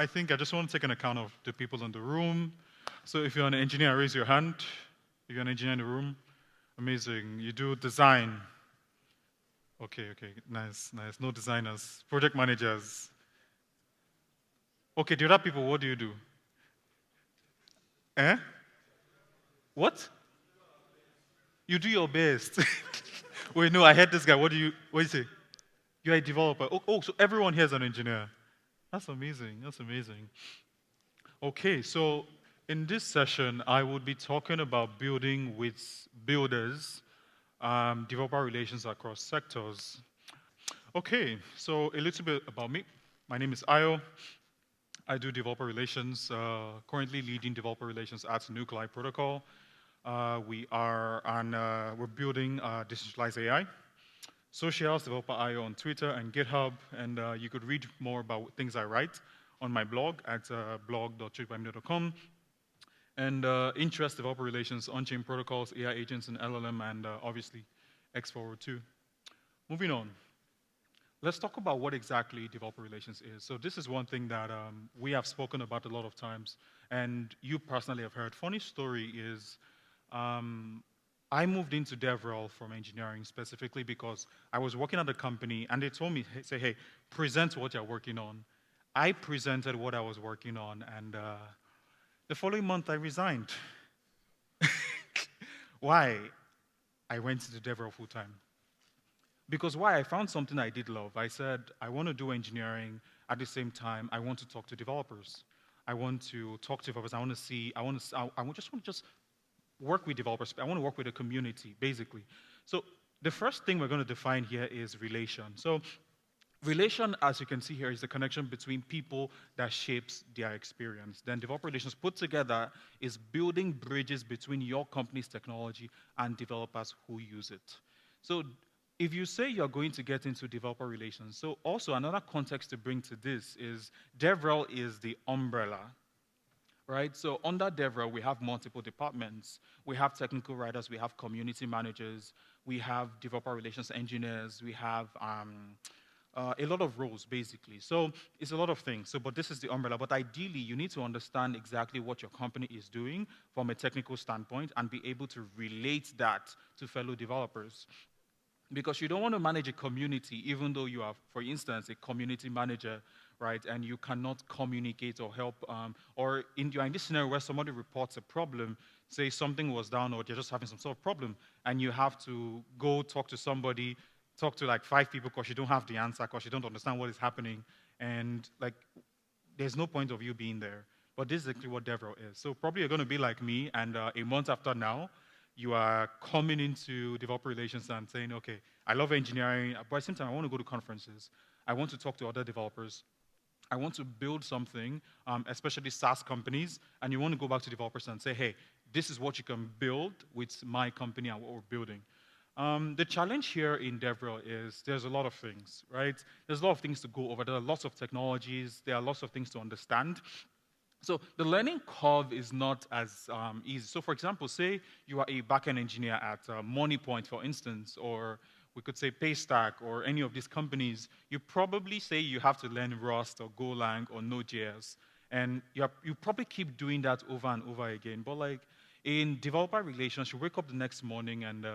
I think I just want to take an account of the people in the room. So if you're an engineer, raise your hand. If you're an engineer in the room, amazing. You do design. Okay, nice. No designers. Project managers. Okay, the other people, what do you do? Eh? What? You do your best. Wait, no, I heard this guy. What do you say? You're a developer. So everyone here is an engineer. That's amazing. Okay, so in this session, I would be talking about building with builders, developer relations across sectors. Okay, so a little bit about me. My name is Ayo. I do developer relations, currently leading developer relations at Nuclei Protocol. We're building Decentralized AI. Socials, Developer Ayo on Twitter and GitHub, and you could read more about things I write on my blog at blog.chukbamino.com. And interest, developer relations, on-chain protocols, AI agents, and LLM, and obviously X-Forward too. Moving on. Let's talk about what exactly developer relations is. So this is one thing that we have spoken about a lot of times, and you personally have heard. Funny story is, I moved into DevRel from engineering specifically because I was working at a company, and they told me, hey, present what you're working on. I presented what I was working on, and the following month I resigned. Why? I went to DevRel full-time. Because why? I found something I did love. I said, I want to do engineering. At the same time, I want to talk to developers. I want to talk to developers. I just want to work with developers. I want to work with a community, basically. So the first thing we're going to define here is relation. So relation, as you can see here, is the connection between people that shapes their experience. Then developer relations put together is building bridges between your company's technology and developers who use it. So if you say you're going to get into developer relations, so also another context to bring to this is DevRel is the umbrella, right? So under DevRel, we have multiple departments. We have technical writers, we have community managers, we have developer relations engineers, we have a lot of roles, basically. So it's a lot of things. But this is the umbrella. But ideally, you need to understand exactly what your company is doing from a technical standpoint and be able to relate that to fellow developers. Because you don't want to manage a community, even though you are, for instance, a community manager, right? And you cannot communicate or help, or you're in this scenario where somebody reports a problem, say something was down or you're just having some sort of problem, and you have to go talk to somebody, talk to like 5 people because you don't have the answer, because you don't understand what is happening, and like there's no point of you being there. But this is exactly what DevRel is. So probably you're going to be like me, and a month after now, you are coming into developer relations and saying, okay, I love engineering, but at the same time, I want to go to conferences. I want to talk to other developers. I want to build something, especially SaaS companies, and you want to go back to developers and say, hey, this is what you can build with my company and what we're building. The challenge here in DevRel is there's a lot of things, right? There's a lot of things to go over. There are lots of technologies. There are lots of things to understand. So the learning curve is not as easy. So for example, say you are a backend engineer at MoneyPoint, for instance, or we could say Paystack or any of these companies. You probably say you have to learn Rust or Golang or Node.js. And you probably keep doing that over and over again. But like in developer relations, you wake up the next morning and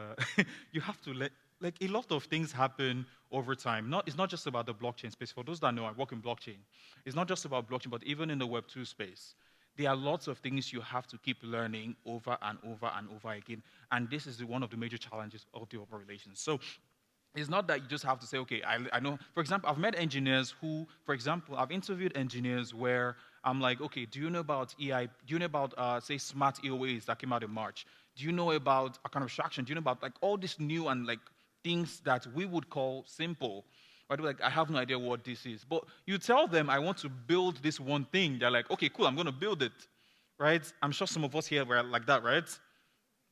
you have to like a lot of things happen over time. It's not just about the blockchain space. For those that know, I work in blockchain. It's not just about blockchain, but even in the Web2 space. There are lots of things you have to keep learning over and over and over again. And this is one of the major challenges of developer relations. So it's not that you just have to say, okay, I know. For example, I've met engineers who, for example, I've interviewed engineers where I'm like, okay, do you know about EI? Do you know about, say, smart EOAs that came out in March? Do you know about account abstraction? Do you know about like all this new and like things that we would call simple? Right? Like, I have no idea what this is. But you tell them, I want to build this one thing. They're like, okay, cool, I'm going to build it. Right? I'm sure some of us here were like that, right?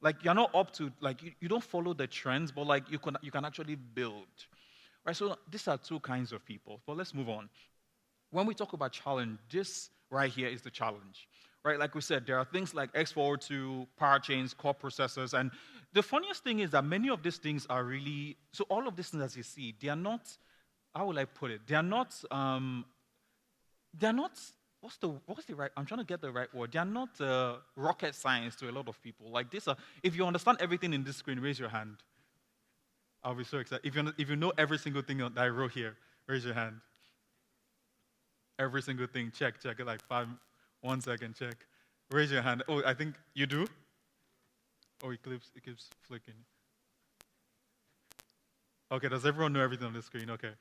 Like, you're not up to, like, you don't follow the trends, but like, you can actually build. Right? So these are two kinds of people. But let's move on. When we talk about challenge, this right here is the challenge. Right? Like we said, there are things like X-Forward to parachains, core processors, and the funniest thing is that many of these things are really, so all of these things as you see, they are not, how will I put it? They are not what's the right? I'm trying to get the right word. They are not rocket science to a lot of people. Like this, if you understand everything in this screen, raise your hand. I'll be so excited. If you know every single thing that I wrote here, raise your hand. Every single thing, check. Like 1 second, check. Raise your hand. Oh, I think you do. Oh, it keeps flicking. Okay, does everyone know everything on the screen? Okay.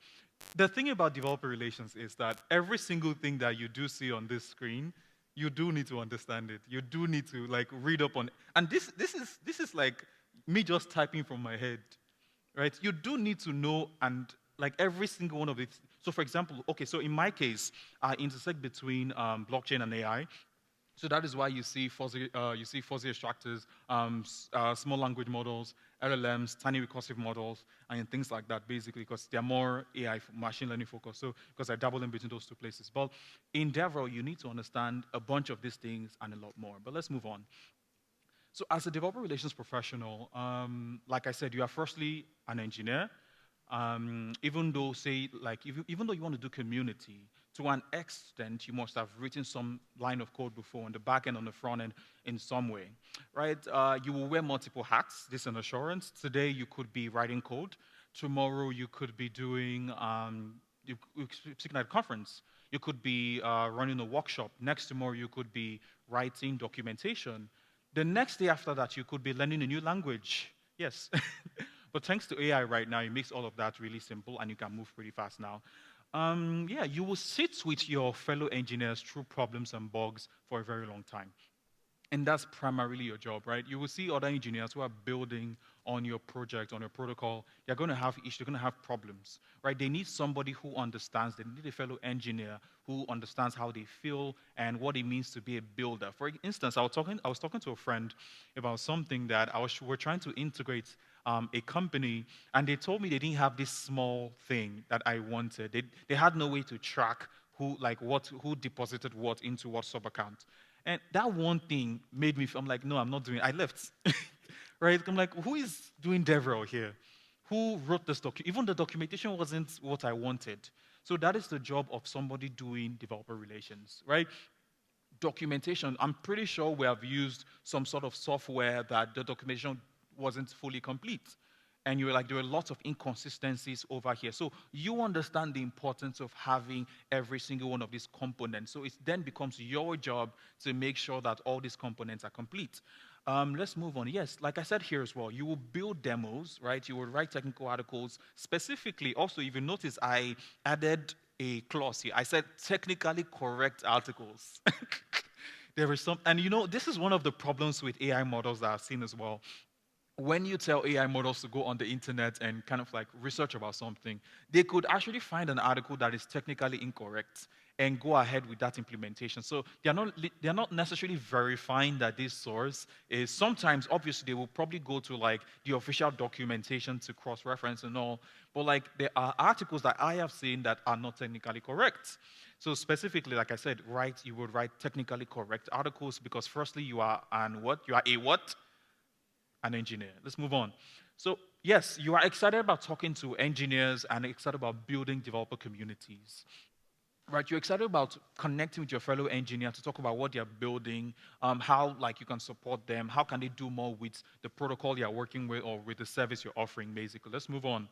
The thing about developer relations is that every single thing that you do see on this screen, you do need to understand it. You do need to like read up on it. And this is like me just typing from my head, right? You do need to know and like every single one of it. So for example, okay, so in my case, I intersect between blockchain and AI. So that is why you see fuzzy extractors, small language models, LLMs, tiny recursive models, and things like that, basically, because they're more AI, machine learning focused. So because I dabble in between those two places. But in DevRel, you need to understand a bunch of these things and a lot more. But let's move on. So as a developer relations professional, like I said, you are firstly an engineer. Even though, say, like, even though you want to do community, to an extent, you must have written some line of code before on the back end, on the front end, in some way, right? You will wear multiple hats. This is an assurance. Today, you could be writing code. Tomorrow, you could be doing, speaking at a conference. You could be running a workshop. Next tomorrow, you could be writing documentation. The next day after that, you could be learning a new language. Yes. But thanks to AI right now, it makes all of that really simple and you can move pretty fast now. Yeah, you will sit with your fellow engineers through problems and bugs for a very long time. And that's primarily your job, right? You will see other engineers who are building on your project, on your protocol. They're going to have issues, they're going to have problems, right? They need somebody who understands. They need a fellow engineer who understands how they feel and what it means to be a builder. For instance, I was talking to a friend about something that we're trying to integrate a company, and they told me they didn't have this small thing that I wanted. They had no way to track who deposited what into what sub account. And that one thing made me feel, I'm like, no, I'm not doing it. I left. Right? I'm like, who is doing DevRel here? Who wrote this document? Even the documentation wasn't what I wanted. So that is the job of somebody doing developer relations, right? Documentation, I'm pretty sure we have used some sort of software that the documentation wasn't fully complete. And you were like, there were lots of inconsistencies over here. So you understand the importance of having every single one of these components. So it then becomes your job to make sure that all these components are complete. Let's move on. Yes, like I said here as well, you will build demos, right? You will write technical articles. Specifically, also, if you notice, I added a clause here. I said technically correct articles. There is some, and this is one of the problems with AI models that I've seen as well. When you tell AI models to go on the internet and kind of like research about something, they could actually find an article that is technically incorrect and go ahead with that implementation. So they're not necessarily verifying that this source is. Sometimes, obviously, they will probably go to like the official documentation to cross-reference and all. But like there are articles that I have seen that are not technically correct. So specifically, like I said, you would write technically correct articles because firstly, you are an what? You are a what? An engineer. Let's move on. So, yes, you are excited about talking to engineers and excited about building developer communities. Right, you're excited about connecting with your fellow engineer to talk about what they're building, how like you can support them, how can they do more with the protocol you're working with or with the service you're offering, basically. Let's move on.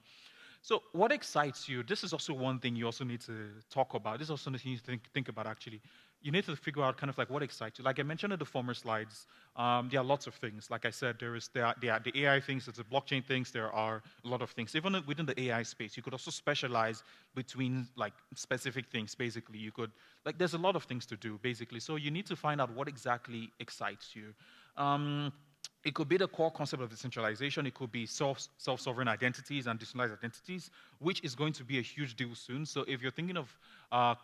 So, what excites you? This is also one thing you also need to talk about. This is also something you need to think about, actually. You need to figure out kind of like what excites you. Like I mentioned in the former slides, there are lots of things. Like I said, there are the AI things, there's the blockchain things, there are a lot of things. Even within the AI space, you could also specialize between like specific things, basically. There's a lot of things to do, basically. So, you need to find out what exactly excites you. It could be the core concept of decentralization. It could be self-sovereign identities and decentralized identities, which is going to be a huge deal soon. So if you're thinking of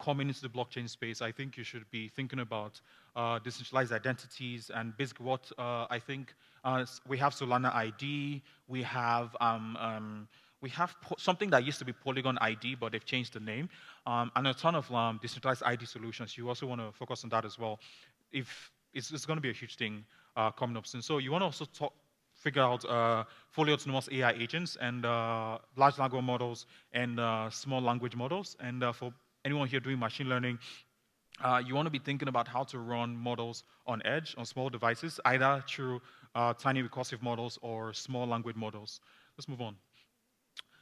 coming into the blockchain space, I think you should be thinking about decentralized identities and basically what I think we have Solana ID, we have something that used to be Polygon ID, but they've changed the name, and a ton of decentralized ID solutions. You also want to focus on that as well. If it's going to be a huge thing coming up soon. So you want to also figure out fully autonomous AI agents and large language models and small language models. And for anyone here doing machine learning, You want to be thinking about how to run models on edge, on small devices, either through tiny recursive models or small language models. Let's move on.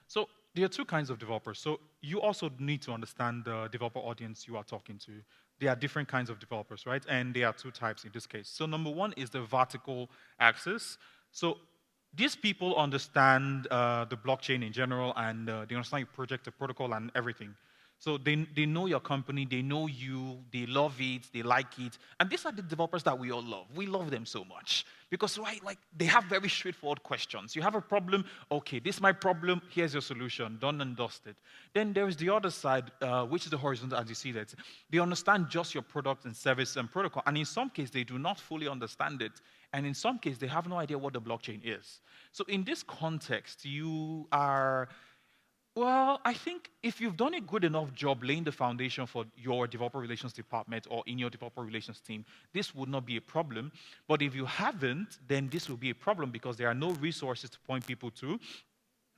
So there are two kinds of developers. So you also need to understand the developer audience you are talking to. There are different kinds of developers, right? And there are two types in this case. So number one is the vertical axis. So these people understand the blockchain in general, and they understand your project, the protocol, and everything. So they know your company, they know you, they love it, they like it. And these are the developers that we all love. We love them so much. Because, right, like, they have very straightforward questions. You have a problem, okay, this is my problem, here's your solution, done and dusted. Then there's the other side, which is the horizontal, as you see that. They understand just your product and service and protocol. And in some cases, they do not fully understand it. And in some cases, they have no idea what the blockchain is. So in this context, you are, well, I think if you've done a good enough job laying the foundation for your developer relations department or in your developer relations team, this would not be a problem. But if you haven't, then this will be a problem because there are no resources to point people to,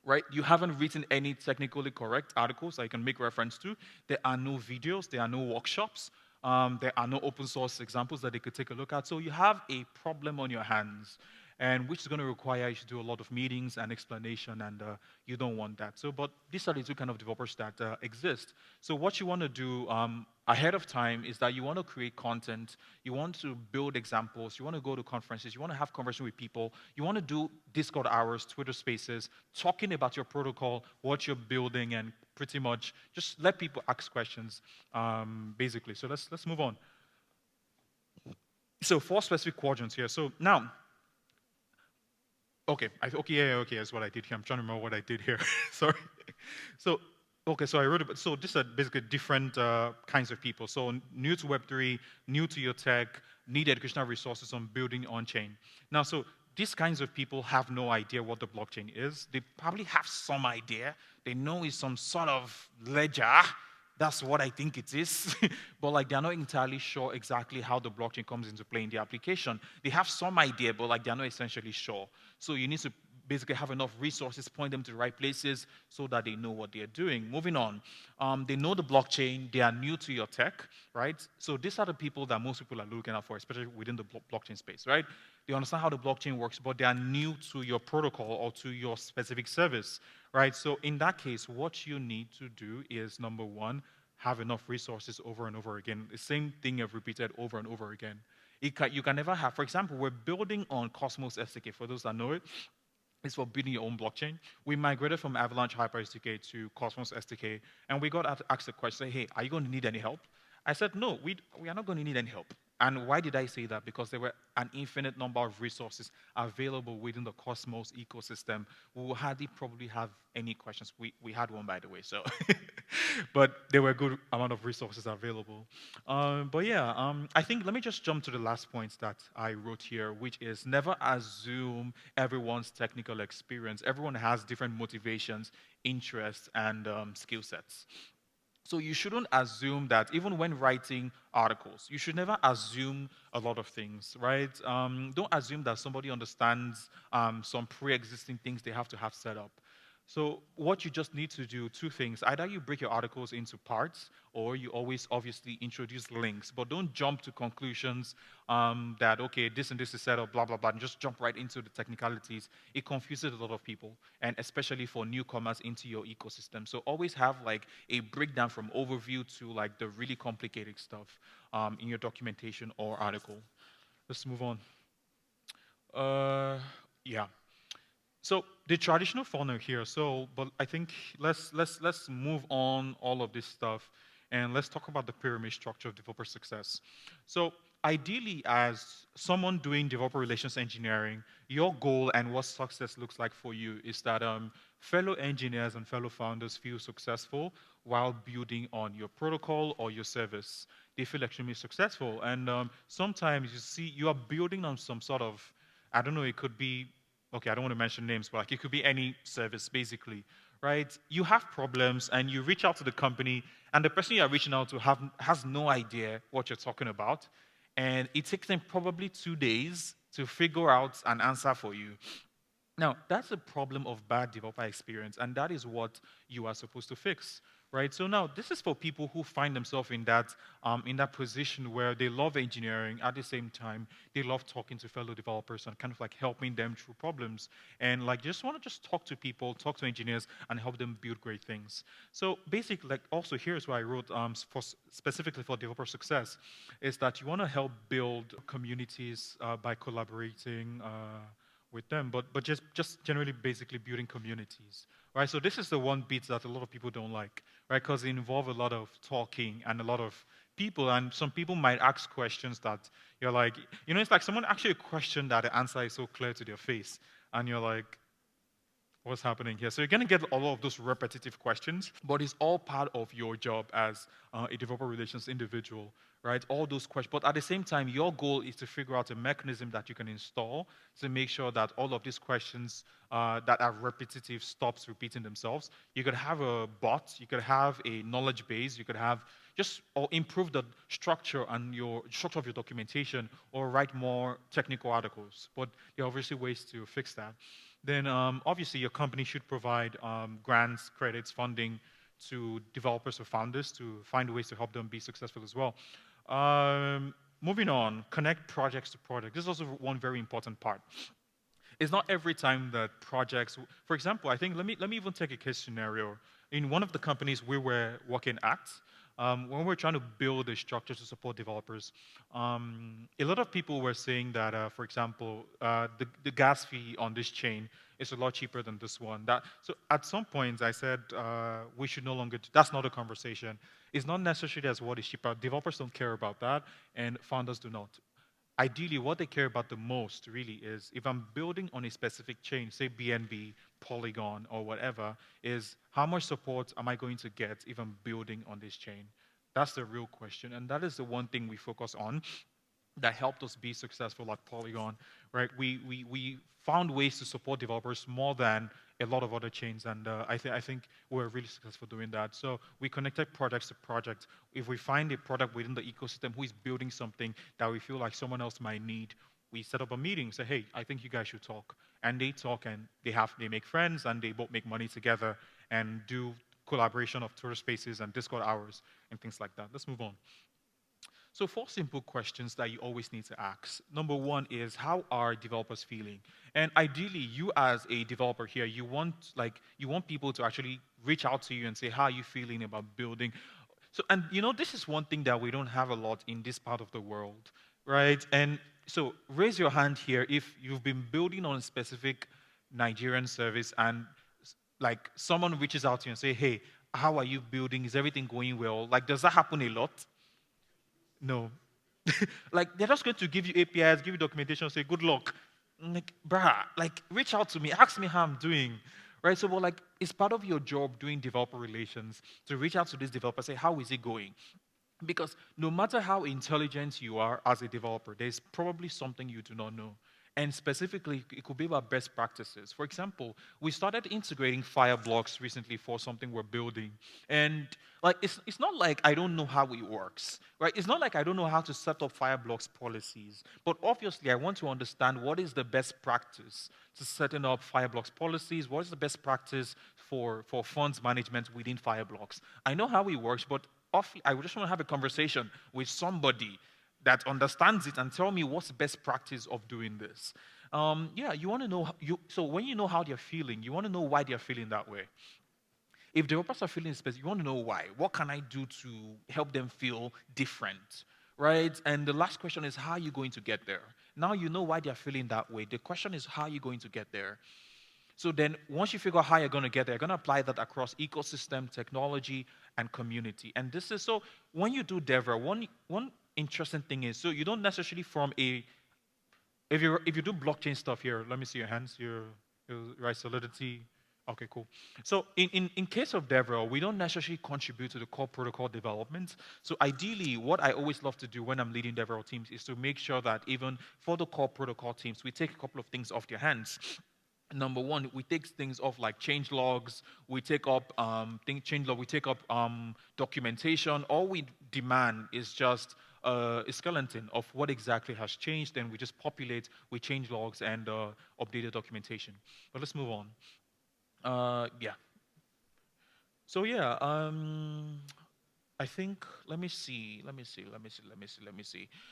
right? You haven't written any technically correct articles that you can make reference to. There are no videos, there are no workshops, there are no open source examples that they could take a look at. So you have a problem on your hands, and which is going to require you to do a lot of meetings and explanation, and you don't want that. So, but these are the two kind of developers that exist. So what you want to do ahead of time is that you want to create content, you want to build examples, you want to go to conferences, you want to have conversation with people, you want to do Discord hours, Twitter spaces, talking about your protocol, what you're building, and pretty much just let people ask questions, basically. So let's move on. So 4 specific quadrants here. So now, okay, okay, that's what I did here. I'm trying to remember what I did here. Sorry. So, okay, so I wrote about, so these are basically different kinds of people. So new to Web3, new to your tech, need educational resources on building on-chain. Now, so these kinds of people have no idea what the blockchain is. They probably have some idea. They know it's some sort of ledger. That's what I think it is. But like they're not entirely sure exactly how the blockchain comes into play in the application. They have some idea, but like they're not essentially sure. So you need to basically have enough resources, point them to the right places so that they know what they're doing. Moving on, they know the blockchain, they are new to your tech, right? So these are the people that most people are looking out for, especially within the blockchain space, right? They understand how the blockchain works, but they are new to your protocol or to your specific service, right? So in that case, what you need to do is, number one, have enough resources over and over again. The same thing I've repeated over and over again. You can never have, for example, we're building on Cosmos SDK, for those that know it. It's for building your own blockchain. We migrated from Avalanche Hyper SDK to Cosmos SDK, and we got asked the question, hey, are you going to need any help? I said, no, we are not going to need any help. And why did I say that? Because there were an infinite number of resources available within the Cosmos ecosystem. We will hardly probably have any questions. We had one, by the way, so. But there were a good amount of resources available. But yeah, I think let me just jump to the last point that I wrote here, which is never assume everyone's technical experience. Everyone has different motivations, interests, and skill sets. So you shouldn't assume that even when writing articles, you should never assume a lot of things, right? Don't assume that somebody understands some pre-existing things they have to have set up. So what you just need to do, two things. Either you break your articles into parts, or you always obviously introduce links. But don't jump to conclusions that, okay, this and this is set up, blah, blah, blah, and just jump right into the technicalities. It confuses a lot of people, and especially for newcomers into your ecosystem. So always have like a breakdown from overview to like the really complicated stuff in your documentation or article. Let's move on. Yeah. So the traditional funnel here. So, but I think let's move on all of this stuff, and let's talk about the pyramid structure of developer success. So ideally, as someone doing developer relations engineering, your goal and what success looks like for you is that fellow engineers and fellow founders feel successful while building on your protocol or your service. They feel extremely successful, and sometimes you see you are building on some sort of, I don't know, it could be, okay, I don't want to mention names, but like it could be any service, basically, right? You have problems, and you reach out to the company, and the person you are reaching out to has no idea what you're talking about, and it takes them probably 2 days to figure out an answer for you. Now, that's a problem of bad developer experience, and that is what you are supposed to fix, right? So now, this is for people who find themselves in that position where they love engineering, at the same time, they love talking to fellow developers and kind of like helping them through problems, and like just want to just talk to people, talk to engineers, and help them build great things. So basically, like also here's what I wrote specifically for developer success, is that you want to help build communities by collaborating. With them, but just generally basically building communities, right? So this is the one bit that a lot of people don't like, right? Because it involves a lot of talking and a lot of people, and some people might ask questions that you're like, it's like someone actually a question that the answer is so clear to their face, and you're like, what's happening here? So you're going to get all of those repetitive questions, but it's all part of your job as a developer relations individual, right? All those questions. But at the same time, your goal is to figure out a mechanism that you can install to make sure that all of these questions that are repetitive stops repeating themselves. You could have a bot, you could have a knowledge base, you could have just or improve the structure and your structure of your documentation or write more technical articles. But there are obviously ways to fix that. Then obviously your company should provide grants, credits, funding to developers or founders to find ways to help them be successful as well. Moving on, connect projects to projects. This is also one very important part. It's not every time that projects, for example, I think, let me even take a case scenario. In one of the companies we were working at, when we're trying to build a structure to support developers, a lot of people were saying that, for example, the gas fee on this chain is a lot cheaper than this one. So at some point, I said we should no longer. That's not a conversation. It's not necessarily as what is cheaper. Developers don't care about that, and founders do not. Ideally, what they care about the most really is if I'm building on a specific chain, say BNB, Polygon, or whatever, is how much support am I going to get if I'm building on this chain? That's the real question, and that is the one thing we focus on that helped us be successful at Polygon, right? We found ways to support developers more than a lot of other chains, and I think we're really successful doing that. So we connected projects to projects. If we find a product within the ecosystem who is building something that we feel like someone else might need, we set up a meeting, say, hey, I think you guys should talk. And they talk, and they make friends, and they both make money together and do collaboration of Twitter Spaces and Discord hours and things like that. Let's move on. So 4 simple questions that you always need to ask. Number 1 is, how are developers feeling? And ideally, you as a developer here, you want people to actually reach out to you and say, how are you feeling about building? So, and this is one thing that we don't have a lot in this part of the world, right? And so raise your hand here if you've been building on a specific Nigerian service and like someone reaches out to you and say, hey, how are you building? Is everything going well? Like, does that happen a lot? No. Like, they're just going to give you APIs, give you documentation, say, good luck. Like, bruh, like, reach out to me, ask me how I'm doing, right? So, well, like, it's part of your job doing developer relations to reach out to this developer, say, how is it going? Because no matter how intelligent you are as a developer, there's probably something you do not know. And specifically, it could be about best practices. For example, we started integrating Fireblocks recently for something we're building. And like, it's not like I don't know how it works, right? It's not like I don't know how to set up Fireblocks policies. But obviously, I want to understand what is the best practice to setting up Fireblocks policies. What is the best practice for funds management within Fireblocks? I know how it works, but I just want to have a conversation with somebody that understands it and tell me what's the best practice of doing this. You want to know. So when you know how they're feeling, you want to know why they're feeling that way. If developers are feeling specific, you want to know why. What can I do to help them feel different, right? And the last question is, how are you going to get there? Now you know why they're feeling that way. The question is, how are you going to get there? So then once you figure out how you're going to get there, you're going to apply that across ecosystem, technology, and community. And this is so when you do DevRel, one interesting thing is, so you don't necessarily if you do blockchain stuff here, let me see your hands, your right, Solidity. Okay, cool. So in case of DevRel, we don't necessarily contribute to the core protocol development. So ideally, what I always love to do when I'm leading DevRel teams is to make sure that even for the core protocol teams, we take a couple of things off their hands. Number 1, we take things off like change logs. We take up change log. We take up documentation. All we demand is just a skeleton of what exactly has changed, and we just populate with change logs and updated documentation. But let's move on. Yeah. So yeah, I think, let me see.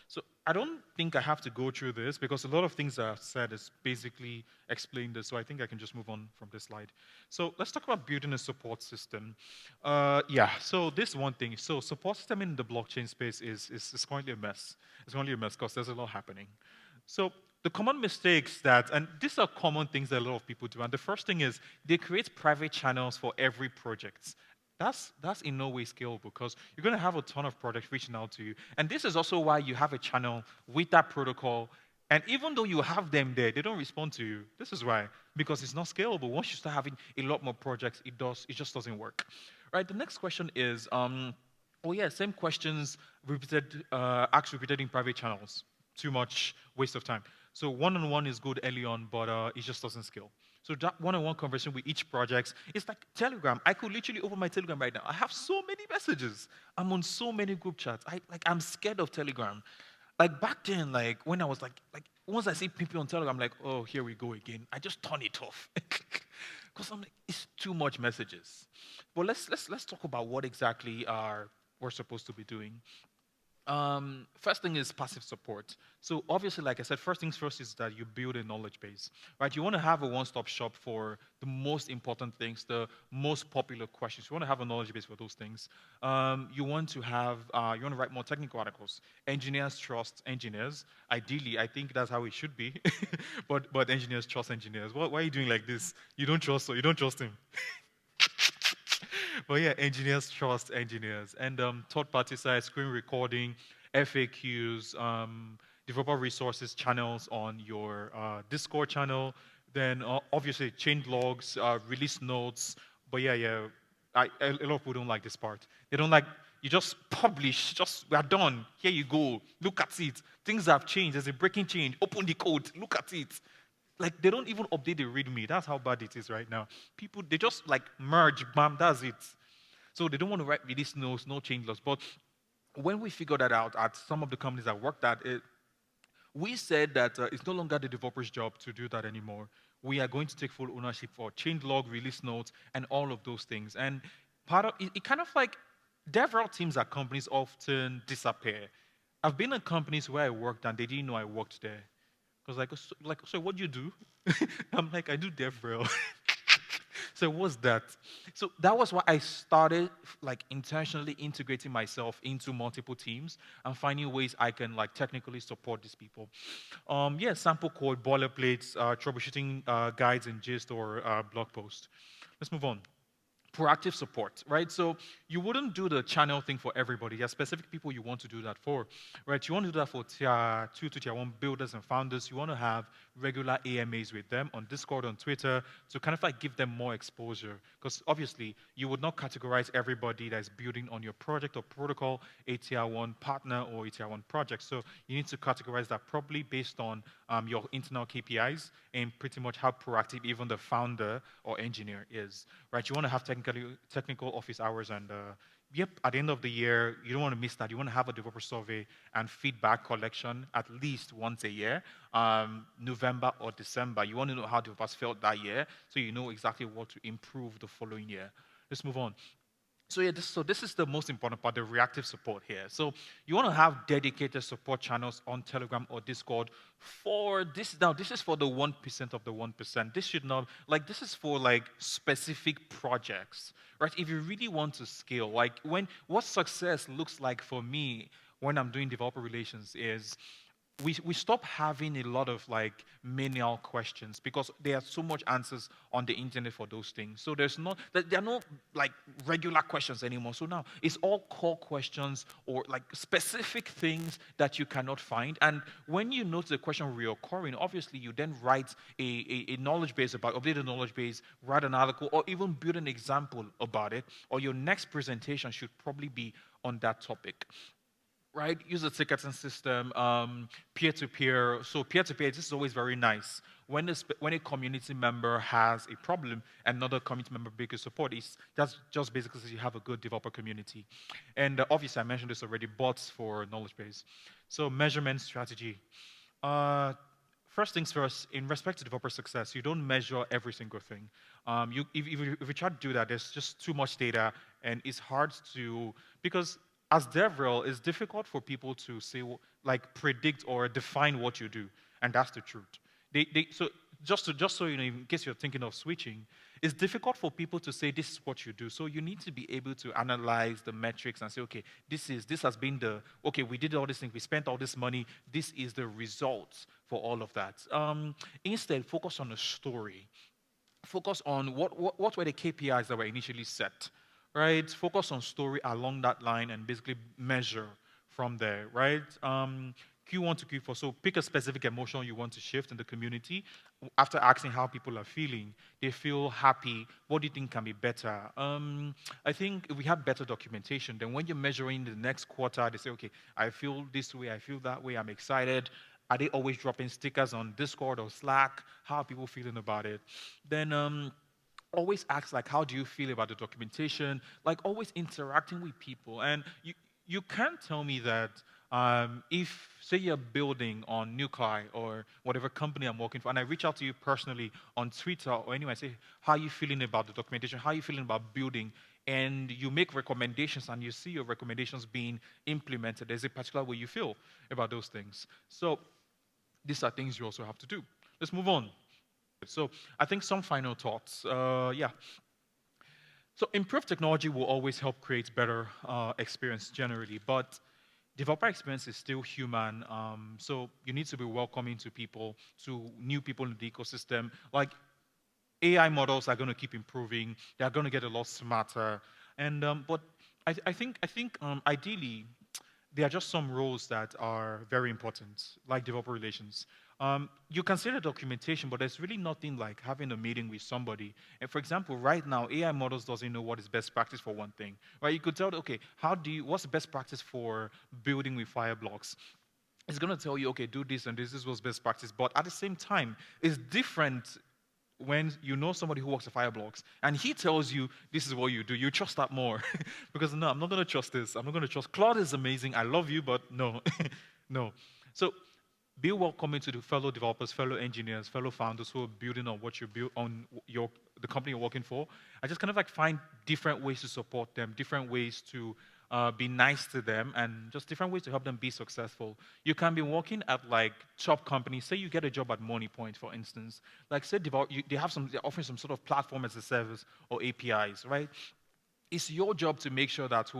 So I don't think I have to go through this because a lot of things I've said is basically explained this, so I think I can just move on from this slide. So let's talk about building a support system. Yeah, so this one thing. So support system in the blockchain space is currently a mess. It's currently a mess because there's a lot happening. So the common mistakes that, and these are common things that a lot of people do, and the first thing is they create private channels for every project. That's in no way scalable because you're going to have a ton of projects reaching out to you. And this is also why you have a channel with that protocol. And even though you have them there, they don't respond to you. This is why, because it's not scalable. Once you start having a lot more projects, it just doesn't work. Right, the next question is, oh yeah, same questions asked repeated in private channels. Too much waste of time. So one-on-one is good early on, but it just doesn't scale. So that one-on-one conversation with each project, it's like Telegram. I could literally open my Telegram right now. I have so many messages. I'm on so many group chats. I'm scared of Telegram. Like back then, like when I was like once I see people on Telegram, I'm like, oh, here we go again. I just turn it off. Because I'm like, it's too much messages. But let's talk about what exactly we're supposed to be doing. First thing is passive support. So obviously, like I said, first things first is that you build a knowledge base, right? You want to have a one-stop shop for the most important things, the most popular questions. You want to have a knowledge base for those things. You want to write more technical articles. Engineers trust engineers. Ideally, I think that's how it should be. but engineers trust engineers. Why are you doing like this? You don't trust him. But yeah, engineers trust engineers. And third-party sites, screen recording, FAQs, developer resources channels on your Discord channel. Then obviously change logs, release notes. But yeah, a lot of people don't like this part. They don't like, you just publish, we are done. Here you go. Look at it. Things have changed. There's a breaking change. Open the code. Look at it. Like, they don't even update the README. That's how bad it is right now. People, they just like merge, bam, that's it. So they don't want to write release notes, no change logs. But when we figured that out at some of the companies I worked at, we said that it's no longer the developer's job to do that anymore. We are going to take full ownership for change log, release notes, and all of those things. And part of it kind of like DevRel teams at companies often disappear. I've been in companies where I worked and they didn't know I worked there. Because so what do you do? I'm like, I do DevRel. So what's that? So that was why I started like intentionally integrating myself into multiple teams and finding ways I can like technically support these people. Yeah, sample code, boilerplates, troubleshooting guides in gist or blog post. Let's move on. Proactive support, right? So you wouldn't do the channel thing for everybody. There are specific people you want to do that for, right? You want to do that for tier 2 to tier 1 builders and founders. You want to have regular AMAs with them on Discord, on Twitter, to kind of like give them more exposure. Because obviously, you would not categorize everybody that's building on your project or protocol a tier 1 partner or a tier 1 project. So you need to categorize that properly based on your internal KPIs and pretty much how proactive even the founder or engineer is, right? You want to have technical office hours and yep, at the end of the year, you don't want to miss that. You want to have a developer survey and feedback collection at least once a year, November or December. You want to know how developers felt that year so you know exactly what to improve the following year. Let's move on. So yeah, this is the most important part, the reactive support here. So you want to have dedicated support channels on Telegram or Discord for this. Now, this is for the 1% of the 1%. This should not, like, this is for like specific projects, right? If you really want to scale, like what success looks like for me when I'm doing developer relations is we stop having a lot of like menial questions because there are so much answers on the internet for those things. So there are no like regular questions anymore. So now it's all core questions or like specific things that you cannot find. And when you notice the question reoccurring, obviously you then write a knowledge base update a knowledge base, write an article, or even build an example about it. Or your next presentation should probably be on that topic. right? Use a ticketing system, peer-to-peer. So peer-to-peer, this is always very nice. When a community member has a problem, another community member brings support. That's just basically so you have a good developer community. And obviously, I mentioned this already, bots for knowledge base. So measurement strategy. Uh, First things first, in respect to developer success, you don't measure every single thing. If you try to do that, there's just too much data, and it's hard to, because as DevRel, it's difficult for people to say, like, predict or define what you do, and that's the truth. So just so you know, in case you're thinking of switching, it's difficult for people to say this is what you do. So you need to be able to analyze the metrics and say, okay, this has been the, okay, we did all these things, we spent all this money, this is the results for all of that. Instead, focus on the story. Focus on what were the KPIs that were initially set, right? Focus on story along that line and basically measure from there, right? Q1 to Q4. So pick a specific emotion you want to shift in the community. After asking how people are feeling, they feel happy. What do you think can be better? I think if we have better documentation, then when you're measuring the next quarter, they say, okay, I feel this way, I feel that way, I'm excited. Are they always dropping stickers on Discord or Slack? How are people feeling about it? Then always ask, like, how do you feel about the documentation? Like, always interacting with people. And you can't tell me that if, say, you're building on Nuclei or whatever company I'm working for, and I reach out to you personally on Twitter or anyway, I say, how are you feeling about the documentation? How are you feeling about building? And you make recommendations and you see your recommendations being implemented. There's a particular way you feel about those things. So these are things you also have to do. Let's move on. So I think some final thoughts. Yeah. So improved technology will always help create better experience generally, but developer experience is still human. So you need to be welcoming to people, to new people in the ecosystem. Like AI models are going to keep improving. They are going to get a lot smarter. And but I think ideally there are just some roles that are very important, like developer relations. You consider documentation, but there's really nothing like having a meeting with somebody. And for example, right now, AI models doesn't know what is best practice for one thing. Right? You could tell, okay, what's the best practice for building with Fireblocks? It's going to tell you, okay, do this and this was best practice. But at the same time, it's different when you know somebody who works at Fireblocks and he tells you this is what you do, you trust that more. Because no, I'm not going to trust this. I'm not going to trust. Claude is amazing. I love you, but no. No. So be welcoming to the fellow developers, fellow engineers, fellow founders who are building on what you build on the company you're working for. I just kind of like find different ways to support them, different ways to be nice to them, and just different ways to help them be successful. You can be working at like top companies. Say you get a job at MoneyPoint, for instance. Like say they're offering some sort of platform as a service or APIs, right? It's your job to make sure that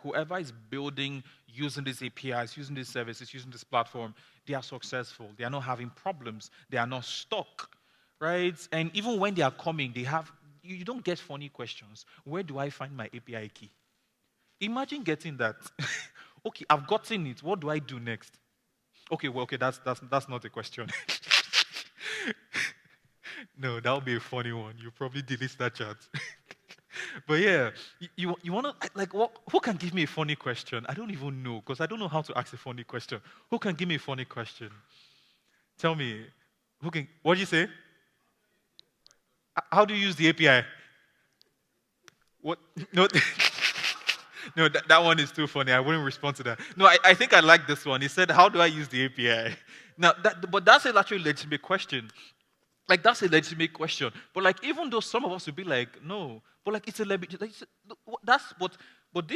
whoever is building, using these APIs, using these services, using this platform, they are successful. They are not having problems. They are not stuck, right? And even when they are coming, you don't get funny questions. Where do I find my API key? Imagine getting that. Okay, I've gotten it. What do I do next? Okay, well, okay, that's not a question. No, that would be a funny one. You probably delete that chat. But yeah, you want to, like, what, who can give me a funny question? I don't even know, because I don't know how to ask a funny question. Who can give me a funny question? Tell me. What do you say? How do you use the API? What? No, no, that one is too funny. I wouldn't respond to that. No, I think I like this one. He said, how do I use the API? Now, but that's actually a legitimate question. Like, that's a legitimate question. But, like, even though some of us would be like, no, but, like, it's a legitimate, that's what, but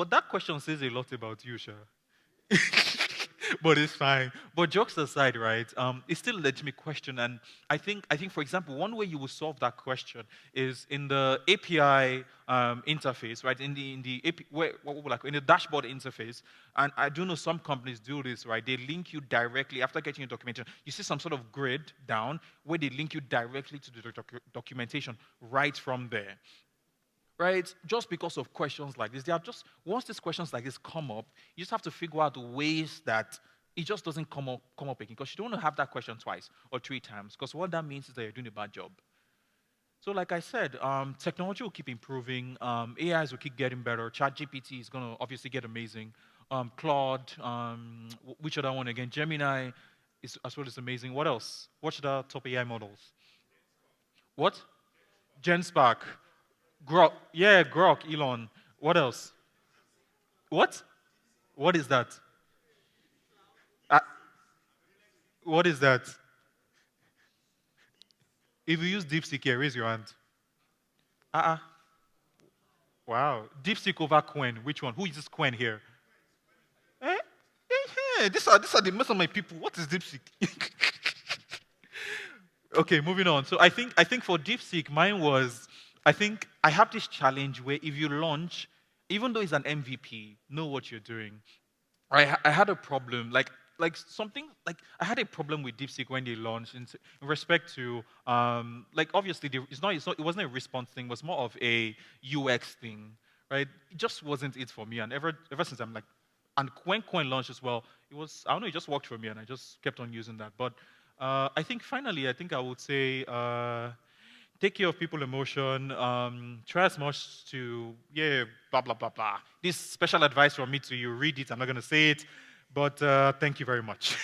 that question says a lot about you, Sha. But it's fine. But jokes aside, right? It's still a legitimate question, and I think, for example, one way you will solve that question is in the API interface, right? In the like in the dashboard interface, and I do know some companies do this, right? They link you directly after getting your documentation. You see some sort of grid down where they link you directly to the documentation right from there. Right? Just because of questions like this. They are just, once these questions like this come up, you just have to figure out ways that it just doesn't come up again. Because you don't want to have that question twice or three times. Because what that means is that you're doing a bad job. So like I said, technology will keep improving. AIs will keep getting better. ChatGPT is going to obviously get amazing. Claude, which other one again? Gemini is as well as amazing. What else? What should our top AI models? What? GenSpark, Grok. Yeah, Grok, Elon. What else? What? What is that? Uh, what is that? If you use DeepSeek here, raise your hand. Uh-uh. Wow. DeepSeek over Quen. Which one? Who is this Quen here? Eh? These are the most of my people. What is DeepSeek? Okay, moving on. So I think for DeepSeek, mine was I think I have this challenge where if you launch, even though it's an MVP, know what you're doing. I had a problem like something like I had a problem with DeepSeek when they launched in respect to like obviously it's not it wasn't a response thing, it was more of a UX thing, right? It just wasn't it for me, and ever since I'm like, and when Coin launched as well, it was I don't know, it just worked for me, and I just kept on using that. But I think finally, I think I would say. Take care of people emotion, try as much to, yeah, blah, blah, blah, blah. This special advice from me to you, read it, I'm not going to say it, but thank you very much.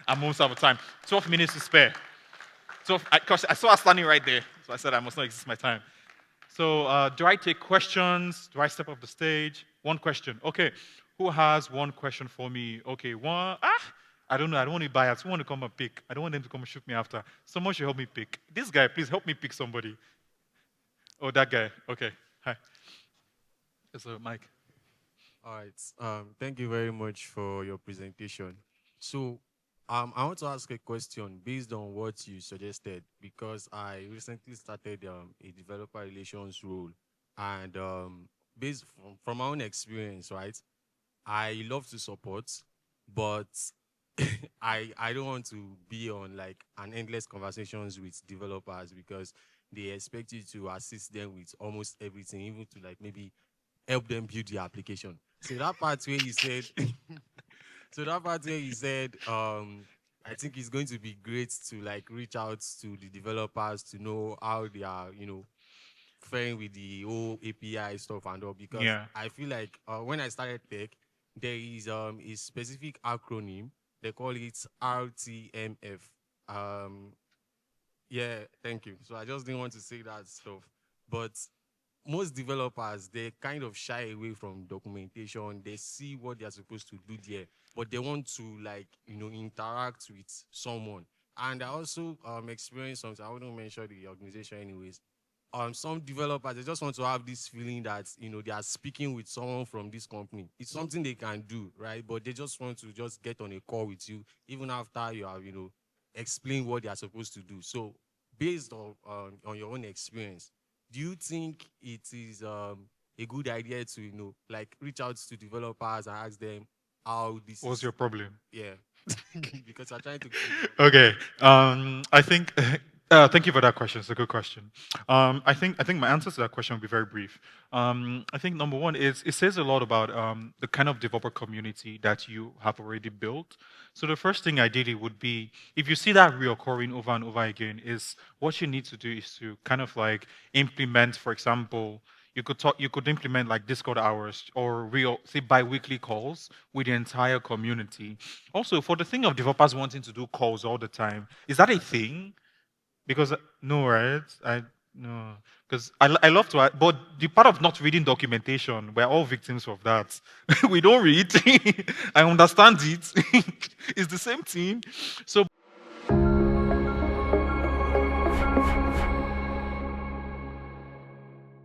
I'm almost out of time. 12 minutes to spare. 12, because I saw her standing right there, so I said I must not exist my time. So do I take questions? Do I step off the stage? One question. Okay. Who has one question for me? Okay, one. I don't know. I don't want to buy it. Who want to come and pick? I don't want them to come and shoot me after. Someone should help me pick. This guy, please help me pick somebody. Oh, that guy. Okay. Hi. So, Mike. All right. Thank you very much for your presentation. So, I want to ask a question based on what you suggested because I recently started a developer relations role, and based from my own experience, right? I love to support, but I don't want to be on like an endless conversations with developers because they expect you to assist them with almost everything, even to like maybe help them build the application. So that part where you said, so that part where you said, I think it's going to be great to like reach out to the developers to know how they are, faring with the whole API stuff and all. Because Yeah. I feel like when I started tech, there is a specific acronym. They call it RTMF. Um, yeah, thank you. So I just didn't want to say that stuff, but most developers they kind of shy away from documentation. They see what they're supposed to do there, but they want to like interact with someone. And I also experienced something. I wouldn't mention the organization anyways. Some developers they just want to have this feeling that they are speaking with someone from this company. It's something they can do, right? But they just want to just get on a call with you, even after you have explained what they are supposed to do. So based on your own experience, do you think it is a good idea to like reach out to developers and ask them how this What's is? your problem? Yeah, because I'm trying to. Okay. I think. Thank you for that question. It's a good question. I think my answer to that question will be very brief. I think number one is it says a lot about the kind of developer community that you have already built. So the first thing ideally would be if you see that reoccurring over and over again, is what you need to do is to kind of like implement, for example, you could implement like Discord hours or real say bi-weekly calls with the entire community. Also, for the thing of developers wanting to do calls all the time, is that a thing? Because no, right? I no, because I love to, but the part of not reading documentation, we're all victims of that. We don't read. I understand it. It's the same thing. So